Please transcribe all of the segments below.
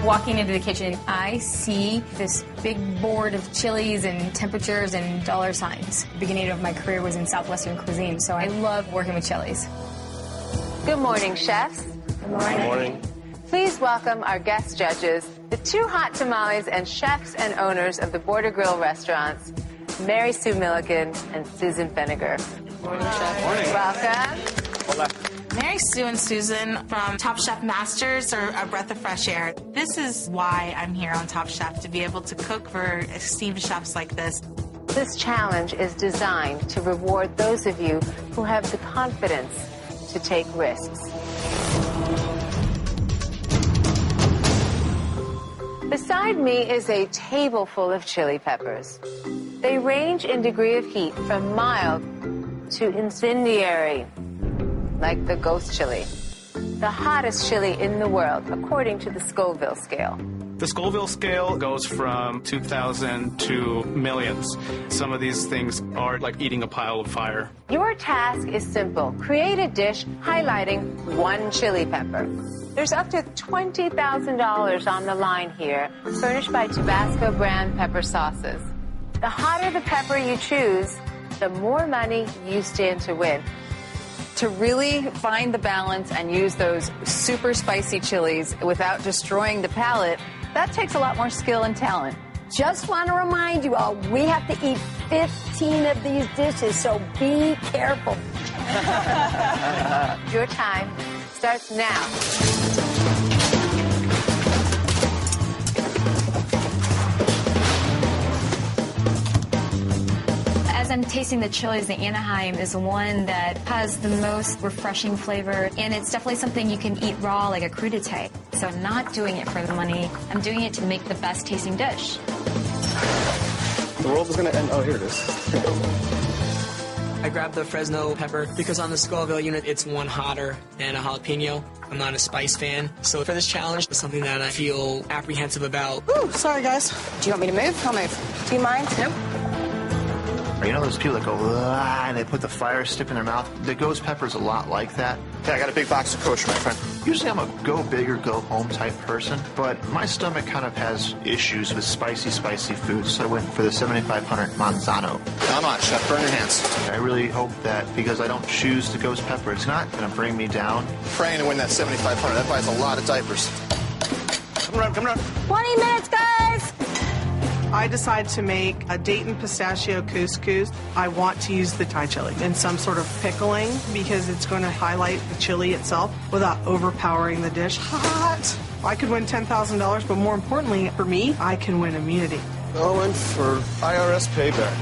walking into the kitchen, I see this big board of chilies and temperatures and dollar signs. The beginning of my career was in Southwestern cuisine, so I love working with chilies. Good morning, chefs. Good morning. Good morning. Please welcome our guest judges, the two hot tamales and chefs and owners of the Border Grill restaurants, Mary Sue Milligan and Susan Feniger. Morning, Chef. Morning. Welcome. Hola. Mary Sue and Susan from Top Chef Masters are a breath of fresh air. This is why I'm here on Top Chef, to be able to cook for esteemed chefs like this. This challenge is designed to reward those of you who have the confidence to take risks. Beside me is a table full of chili peppers. They range in degree of heat from mild to incendiary, like the ghost chili, the hottest chili in the world, according to the Scoville scale. The Scoville scale goes from 2,000 to millions. Some of these things are like eating a pile of fire. Your task is simple. Create a dish highlighting one chili pepper. There's up to $20,000 on the line here, furnished by Tabasco brand pepper sauces. The hotter the pepper you choose, the more money you stand to win. To really find the balance and use those super spicy chilies without destroying the palate, that takes a lot more skill and talent. Just want to remind you all, we have to eat 15 of these dishes, so be careful. Your time starts now. As I'm tasting the chilies, the Anaheim is the one that has the most refreshing flavor, and it's definitely something you can eat raw like a crudité. So I'm not doing it for the money. I'm doing it to make the best tasting dish. The world is going to end. Oh, here it is. I grabbed the Fresno pepper because on the Scoville unit, it's one hotter than a jalapeno. I'm not a spice fan. So for this challenge, it's something that I feel apprehensive about. Ooh, sorry, guys. Do you want me to move? I'll move. Do you mind? Nope. You know those people that go, "Ah," and they put the fire stick in their mouth? The ghost pepper's a lot like that. Hey, I got a big box of kosher, my friend. Usually I'm a go big or go home type person, but my stomach kind of has issues with spicy foods, so I went for the 7500 Manzano. Come on, chef, burn your hands. I really hope that because I don't choose the ghost pepper, it's not going to bring me down. Praying to win that 7500. That buys a lot of diapers. Come around, come around. 20 minutes, guys! I decided to make a Dayton pistachio couscous. I want to use the Thai chili in some sort of pickling because it's going to highlight the chili itself without overpowering the dish. Hot! I could win $10,000, but more importantly, for me, I can win immunity. Going for IRS payback.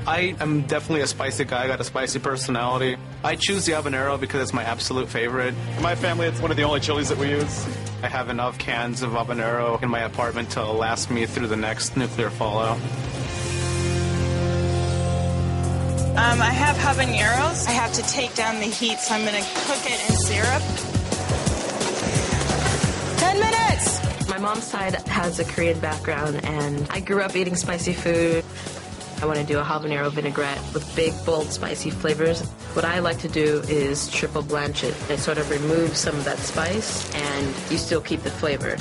I am definitely a spicy guy. I got a spicy personality. I choose the habanero because it's my absolute favorite. In my family, it's one of the only chilies that we use. I have enough cans of habanero in my apartment to last me through the next nuclear fallout. I have habaneros. I have to take down the heat, so I'm going to cook it in syrup. 10 minutes! My mom's side has a Korean background, and I grew up eating spicy food. I want to do a habanero vinaigrette with big, bold, spicy flavors. What I like to do is triple blanch it. It sort of removes some of that spice, and you still keep the flavor.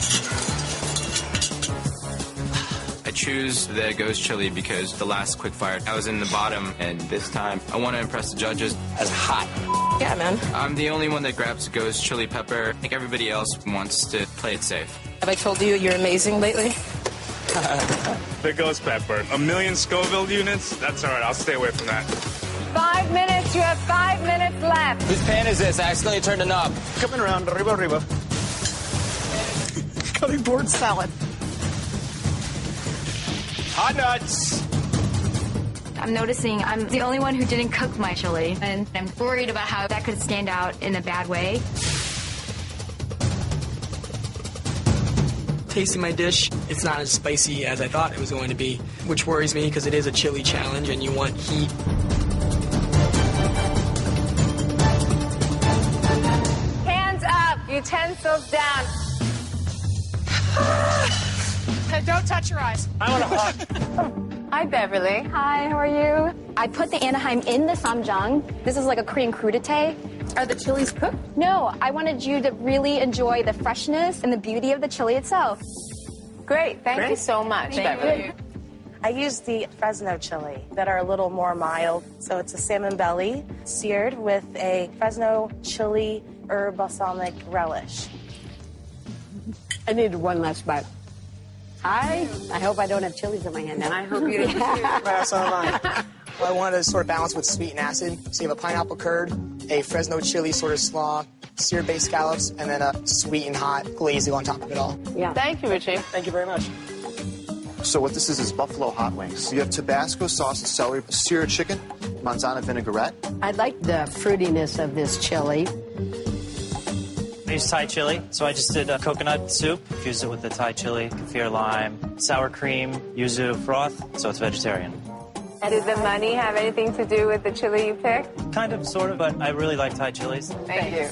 I choose the ghost chili because the last quick fire, I was in the bottom, and this time I want to impress the judges as hot. Yeah, man. I'm the only one that grabs ghost chili pepper. I think everybody else wants to play it safe. Have I told you you're amazing lately? The ghost pepper. 1,000,000 Scoville units? That's all right. I'll stay away from that. 5 minutes. You have 5 minutes left. Whose pan is this? I accidentally turned a knob. Coming around, arriba. Cutting board salad. Hot nuts! I'm noticing I'm the only one who didn't cook my chili, and I'm worried about how that could stand out in a bad way. Tasting my dish, it's not as spicy as I thought it was going to be, which worries me because it is a chili challenge and you want heat. Hands up, utensils down. Hey, don't touch your eyes. I want a hug. Hi, Beverly. Hi, how are you? I put the Anaheim in the samjang. This is like a Korean crudité. Are the chilies cooked? No, I wanted you to really enjoy the freshness and the beauty of the chili itself. Great. Thank you so much, Beverly. I use the Fresno chili that are a little more mild. So it's a salmon belly seared with a Fresno chili herb balsamic relish. I needed one last bite. I hope I don't have chilies in my hand now. I hope you do too. Well, so am I. Well, I wanted to sort of balance with sweet and acid. So you have a pineapple curd, a Fresno chili sort of slaw, seared baked scallops, and then a sweet and hot glazing on top of it all. Yeah. Thank you, Richie. Thank you very much. So what this is buffalo hot wings. You have Tabasco sauce and celery, seared chicken, manzana vinaigrette. I like the fruitiness of this chili. I use Thai chili, so I just did a coconut soup, fused it with the Thai chili, kaffir lime, sour cream, yuzu froth, so it's vegetarian. Did the money have anything to do with the chili you picked? Kind of, sort of, but I really like Thai chilies. Thank you.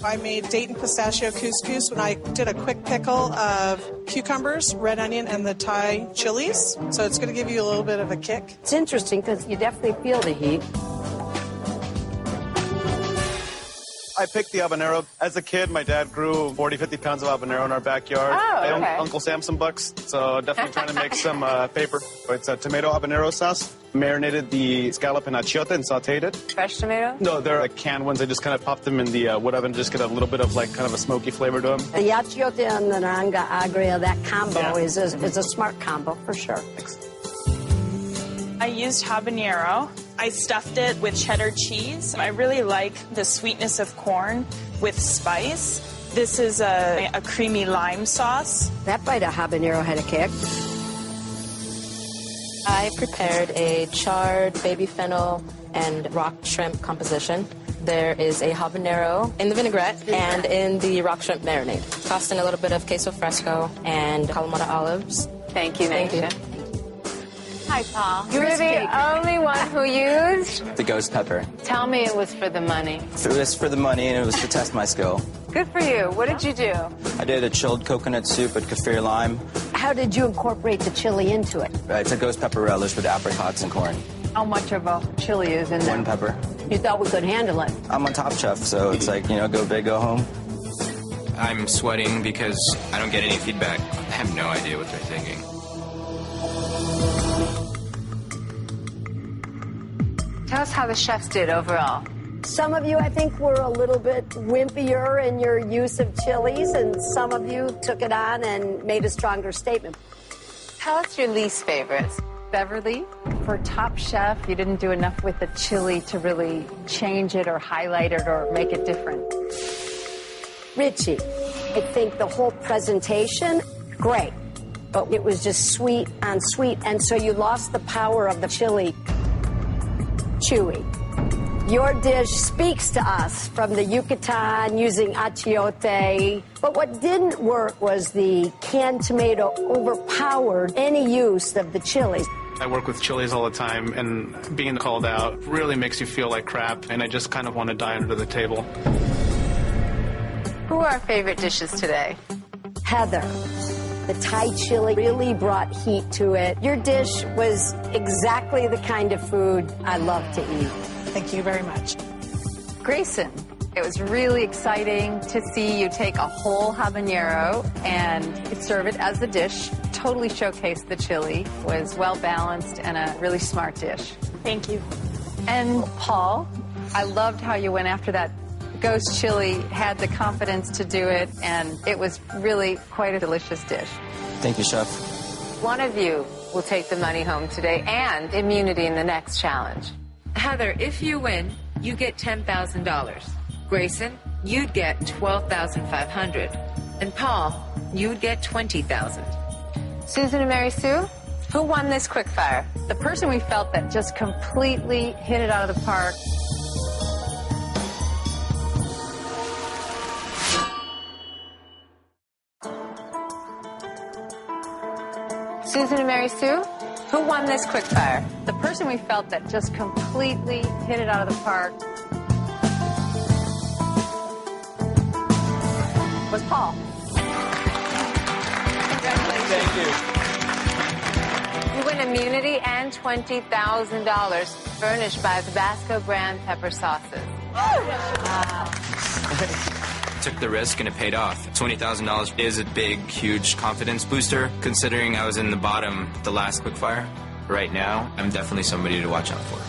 I made date and pistachio couscous when I did a quick pickle of cucumbers, red onion, and the Thai chilies. So it's going to give you a little bit of a kick. It's interesting because you definitely feel the heat. I picked the habanero. As a kid, my dad grew 40, 50 pounds of habanero in our backyard. Oh, I own okay. Uncle Samson bucks, so definitely trying to make some paper. It's a tomato habanero sauce. Marinated the scallop in achiote and sauteed it. Fresh tomato? No, they're like canned ones. I just kind of popped them in the wood oven, just get a little bit of like kind of a smoky flavor to them. The achiote and the naranja agria, that combo is a smart combo for sure. Thanks. I used habanero. I stuffed it with cheddar cheese. I really like the sweetness of corn with spice. This is a creamy lime sauce. That bite of habanero had a kick. I prepared a charred baby fennel and rock shrimp composition. There is a habanero in the vinaigrette and in the rock shrimp marinade. Tossed in a little bit of queso fresco and Kalamata olives. Thank you, Thank you. Hi, Paul. You were the only one who used? The ghost pepper. Tell me it was for the money. It was for the money, and it was to test my skill. Good for you. What did you do? I did a chilled coconut soup with kaffir lime. How did you incorporate the chili into it? It's a ghost pepper relish with apricots and corn. How much of a chili is in there? One pepper. You thought we could handle it. I'm on Top Chef, so it's like, go big, go home. I'm sweating because I don't get any feedback. I have no idea what they're thinking. Tell us how the chefs did overall. Some of you, I think, were a little bit wimpier in your use of chilies, and some of you took it on and made a stronger statement. Tell us your least favorites. Beverly, for Top Chef, you didn't do enough with the chili to really change it or highlight it or make it different. Richie, I think the whole presentation, great, but it was just sweet on sweet, and so you lost the power of the chili. Chewy. Your dish speaks to us from the Yucatan using achiote, but what didn't work was the canned tomato overpowered any use of the chilies. I work with chilies all the time, and being called out really makes you feel like crap, and I just kind of want to die under the table. Who are our favorite dishes today? Heather. The Thai chili really brought heat to it. Your dish was exactly the kind of food I love to eat. Thank you very much. Grayson, it was really exciting to see you take a whole habanero and serve it as a dish. Totally showcased the chili. Was well balanced and a really smart dish. Thank you. And Paul, I loved how you went after that ghost chili, had the confidence to do it, and it was really quite a delicious dish. Thank you, Chef. One of you will take the money home today and immunity in the next challenge. Heather, if you win, you get $10,000. Grayson, you'd get $12,500. And Paul, you'd get $20,000. Susan and Mary Sue, who won this quickfire? The person we felt that just completely hit it out of the park. Susan and Mary Sue, who won this quickfire? The person we felt that just completely hit it out of the park was Paul. Congratulations. Thank you. You win immunity and $20,000 furnished by Tabasco brand pepper sauces. Wow. Took the risk and it paid off. $20,000 is a big, huge confidence booster, considering I was in the bottom the last quickfire. Right now, I'm definitely somebody to watch out for.